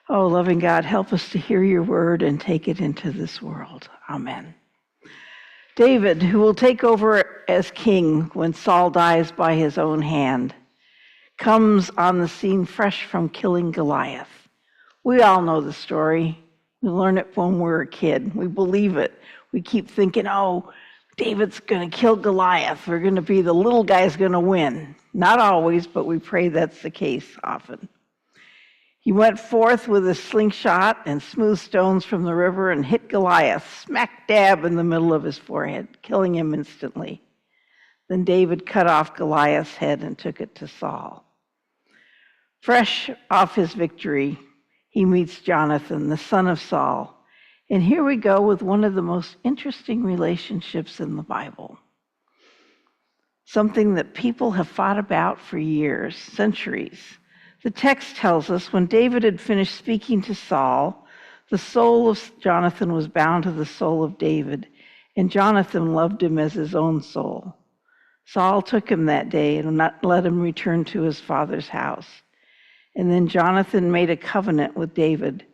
Oh, loving God, help us to hear your word and take it into this world. Amen. David, who will take over as king when Saul dies by his own hand, comes on the scene fresh from killing Goliath. We all know the story. We learn it when we're a kid. We believe it. We keep thinking, oh, David's going to kill Goliath. We're going to be the little guy's going to win. Not always, but we pray that's the case often. He went forth with a slingshot and smooth stones from the river and hit Goliath smack dab in the middle of his forehead, killing him instantly. Then David cut off Goliath's head and took it to Saul. Fresh off his victory, he meets Jonathan, the son of Saul. And here we go with one of the most interesting relationships in the Bible. Something that people have fought about for years, centuries. The text tells us when David had finished speaking to Saul, the soul of Jonathan was bound to the soul of David, and Jonathan loved him as his own soul. Saul took him that day and not let him return to his father's house. And then Jonathan made a covenant with David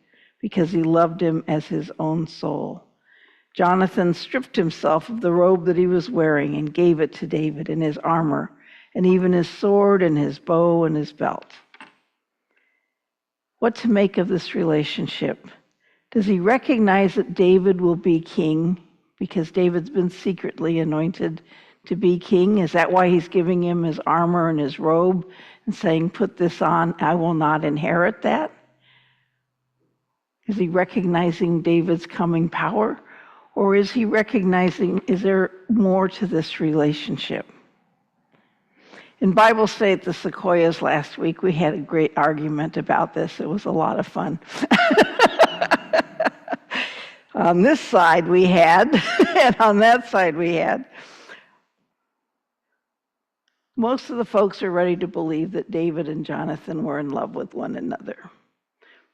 because he loved him as his own soul. Jonathan stripped himself of the robe that he was wearing and gave it to David and his armor, and even his sword and his bow and his belt. What to make of this relationship? Does he recognize that David will be king because David's been secretly anointed to be king? Is that why he's giving him his armor and his robe and saying, put this on, I will not inherit that? Is he recognizing David's coming power? Or is he recognizing, is there more to this relationship? In Bible study at the Sequoias last week, we had a great argument about this. It was a lot of fun. On this side we had, and on that side we had. Most of the folks are ready to believe that David and Jonathan were in love with one another.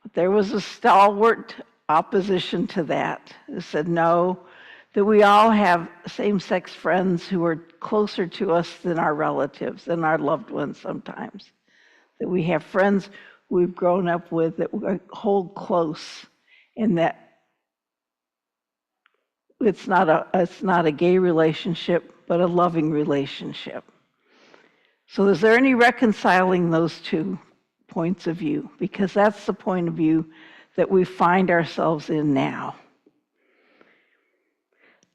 But there was a stalwart opposition to that. Who said no, that we all have same-sex friends who are closer to us than our relatives, than our loved ones sometimes. That we have friends we've grown up with that we hold close, and that it's not a gay relationship, but a loving relationship. So is there any reconciling those two points of view? Because that's the point of view that we find ourselves in now.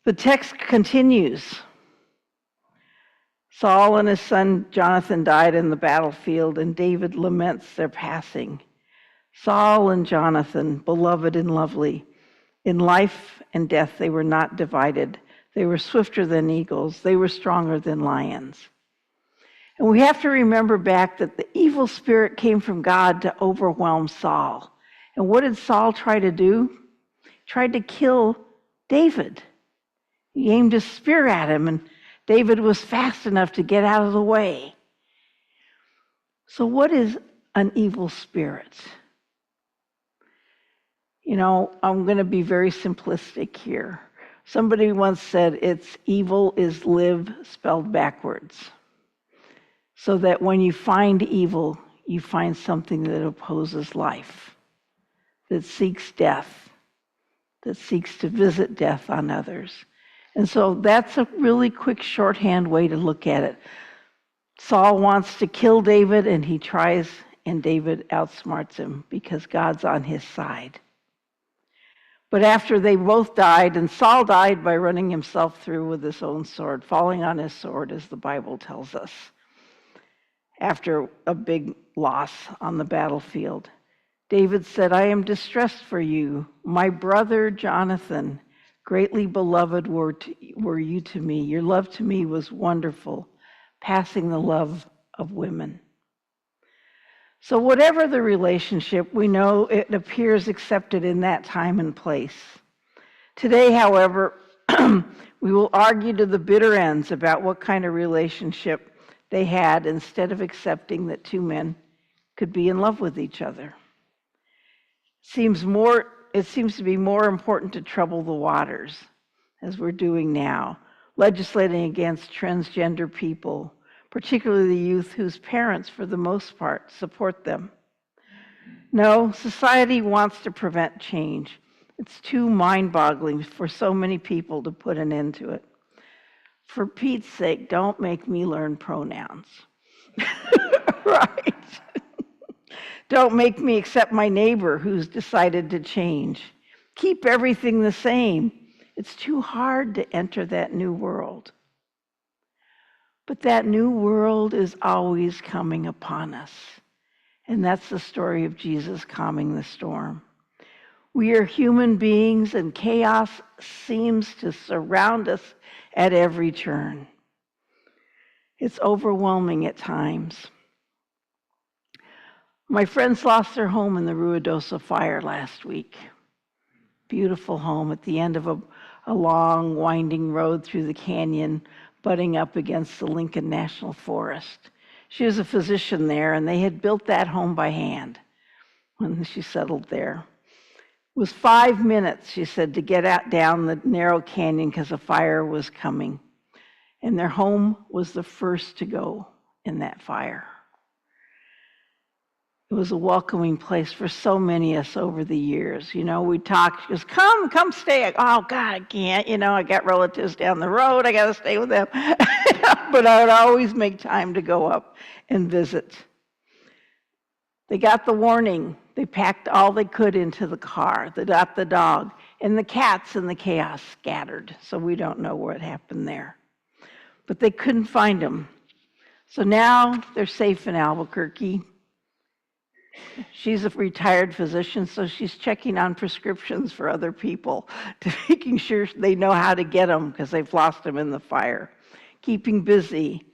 The text continues. Saul and his son Jonathan died in the battlefield, and David laments their passing. Saul and Jonathan, beloved and lovely, in life and death they were not divided. They were swifter than eagles. They were stronger than lions. And we have to remember back that the evil spirit came from God to overwhelm Saul. And what did Saul try to do? He tried to kill David. He aimed his spear at him, and David was fast enough to get out of the way. So what is an evil spirit? You know, I'm going to be very simplistic here. Somebody once said it's evil is live spelled backwards. So that when you find evil, you find something that opposes life, that seeks death, that seeks to visit death on others. And so that's a really quick shorthand way to look at it. Saul wants to kill David, and he tries, and David outsmarts him because God's on his side. But after they both died, and Saul died by running himself through with his own sword, falling on his sword, as the Bible tells us, after a big loss on the battlefield, David said, I am distressed for you, my brother Jonathan. Greatly beloved were you to me. Your love to me was wonderful, passing the love of women. So whatever the relationship, we know it appears accepted in that time and place. Today, however, we will argue to the bitter ends about what kind of relationship they had instead of accepting that two men could be in love with each other. It seems to be more important to trouble the waters, as we're doing now, legislating against transgender people, particularly the youth whose parents, for the most part, support them. No, society wants to prevent change. It's too mind-boggling for so many people to put an end to it. For Pete's sake, don't make me learn pronouns. Right? Don't make me accept my neighbor who's decided to change. Keep everything the same. It's too hard to enter that new world. But that new world is always coming upon us. And that's the story of Jesus calming the storm. We are human beings, and chaos seems to surround us at every turn. It's overwhelming at times. My friends lost their home in the Ruidoso fire last week. Beautiful home at the end of a long, winding road through the canyon, butting up against the Lincoln National Forest. She was a physician there, and they had built that home by hand when she settled there. It was 5 minutes, she said, to get out down the narrow canyon because a fire was coming. And their home was the first to go in that fire. It was a welcoming place for so many of us over the years. You know, we talked, she goes, come stay. Oh, God, I can't. You know, I got relatives down the road. I got to stay with them. But I would always make time to go up and visit. They got the warning. They packed all they could into the car. They got the dog. And the cats in the chaos scattered. So we don't know what happened there. But they couldn't find them. So now they're safe in Albuquerque. She's a retired physician, so she's checking on prescriptions for other people, to making sure they know how to get them because they've lost them in the fire. Keeping busy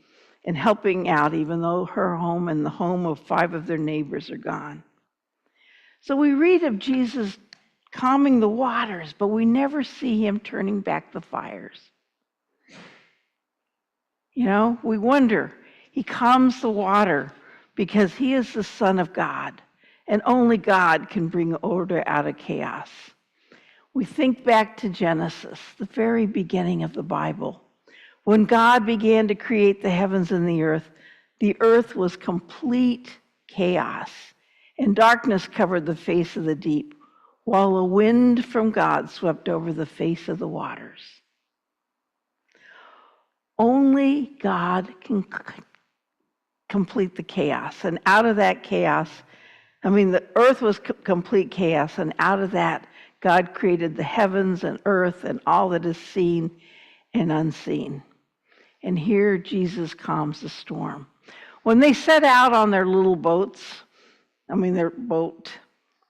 and helping out, even though her home and the home of 5 of their neighbors are gone. So we read of Jesus calming the waters, but we never see him turning back the fires. You know, we wonder, he calms the water because he is the Son of God, and only God can bring order out of chaos. We think back to Genesis, the very beginning of the Bible. When God began to create the heavens and the earth was complete chaos, and darkness covered the face of the deep, while a wind from God swept over the face of the waters. Only God can complete the chaos. And out of that chaos, the earth was complete chaos, and out of that, God created the heavens and earth and all that is seen and unseen. And here Jesus calms the storm. When they set out on their little boats, their boat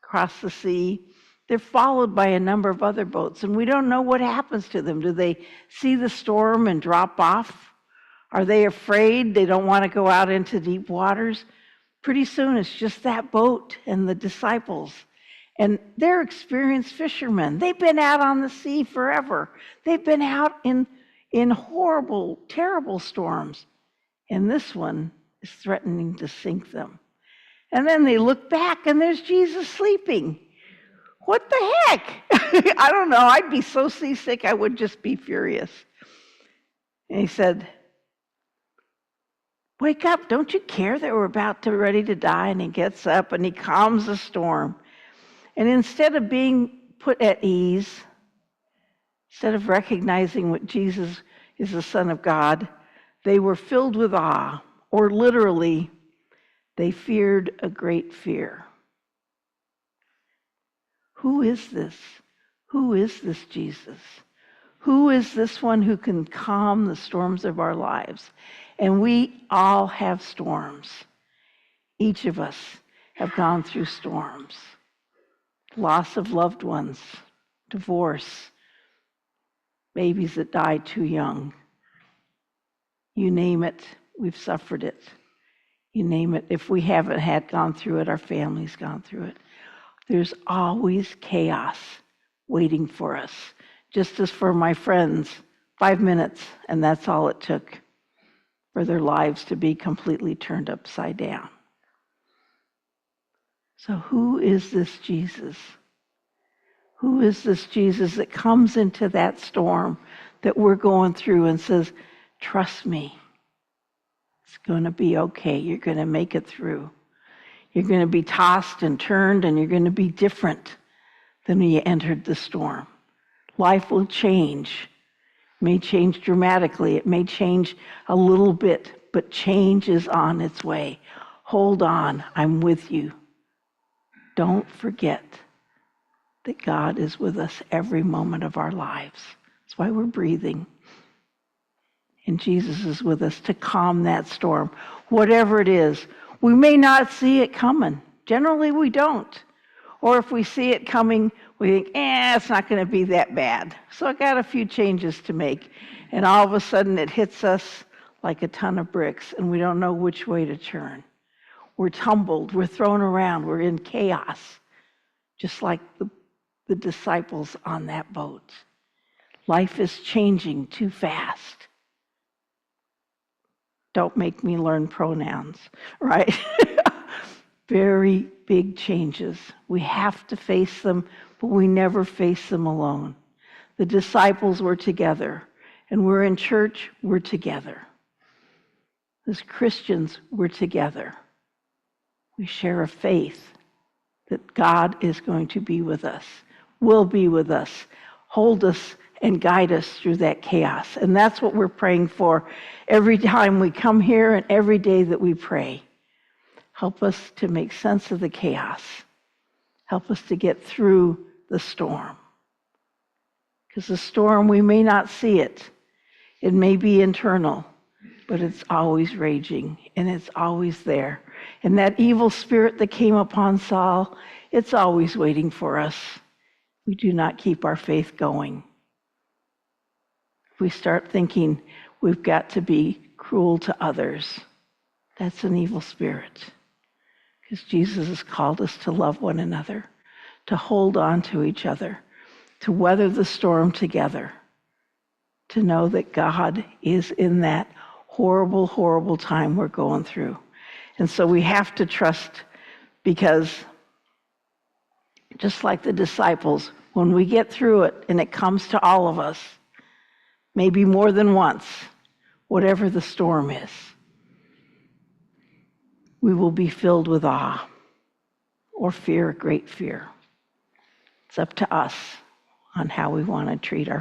across the sea, they're followed by a number of other boats, and we don't know what happens to them. Do they see the storm and drop off? Are they afraid? They don't want to go out into deep waters? Pretty soon it's just that boat and the disciples. And they're experienced fishermen. They've been out on the sea forever. They've been out in horrible, terrible storms. And this one is threatening to sink them. And then they look back and there's Jesus sleeping. What the heck? I don't know. I'd be so seasick, I would just be furious. And he said, "Wake up, don't you care that we're about to ready to die?" And he gets up and he calms the storm. And instead of being put at ease, instead of recognizing what Jesus is the Son of God, they were filled with awe, or literally, they feared a great fear. Who is this? Who is this Jesus? Who is this one who can calm the storms of our lives? And we all have storms. Each of us have gone through storms. Loss of loved ones, divorce, babies that died too young. You name it, we've suffered it. You name it, if we haven't gone through it, our family's gone through it. There's always chaos waiting for us. Just as for my friends, 5 minutes, and that's all it took for their lives to be completely turned upside down. So who is this Jesus? Who is this Jesus that comes into that storm that we're going through and says, "Trust me, it's going to be okay. You're going to make it through. You're going to be tossed and turned, and you're going to be different than when you entered the storm. Life will change. It may change dramatically. It may change a little bit, but change is on its way. Hold on. I'm with you. Don't forget that God is with us every moment of our lives. That's why we're breathing. And Jesus is with us to calm that storm, whatever it is. We may not see it coming. Generally, we don't. Or if we see it coming, we think, it's not going to be that bad. So I got a few changes to make. And all of a sudden, it hits us like a ton of bricks, and we don't know which way to turn. We're tumbled. We're thrown around. We're in chaos, just like the disciples on that boat. Life is changing too fast. Don't make me learn pronouns, right? Very big changes. We have to face them, but we never face them alone. The disciples were together, and we're in church, we're together. As Christians, we're together. We share a faith that God is going to be with us, will be with us, hold us and guide us through that chaos. And that's what we're praying for every time we come here and every day that we pray. Help us to make sense of the chaos. Help us to get through the storm. Because the storm, we may not see it. It may be internal, but it's always raging and it's always there. And that evil spirit that came upon Saul, it's always waiting for us. We do not keep our faith going. If we start thinking we've got to be cruel to others, that's an evil spirit. Because Jesus has called us to love one another, to hold on to each other, to weather the storm together, to know that God is in that horrible, horrible time we're going through. And so we have to trust, because just like the disciples, when we get through it and it comes to all of us, maybe more than once, whatever the storm is, we will be filled with awe or fear, great fear. It's up to us on how we want to treat our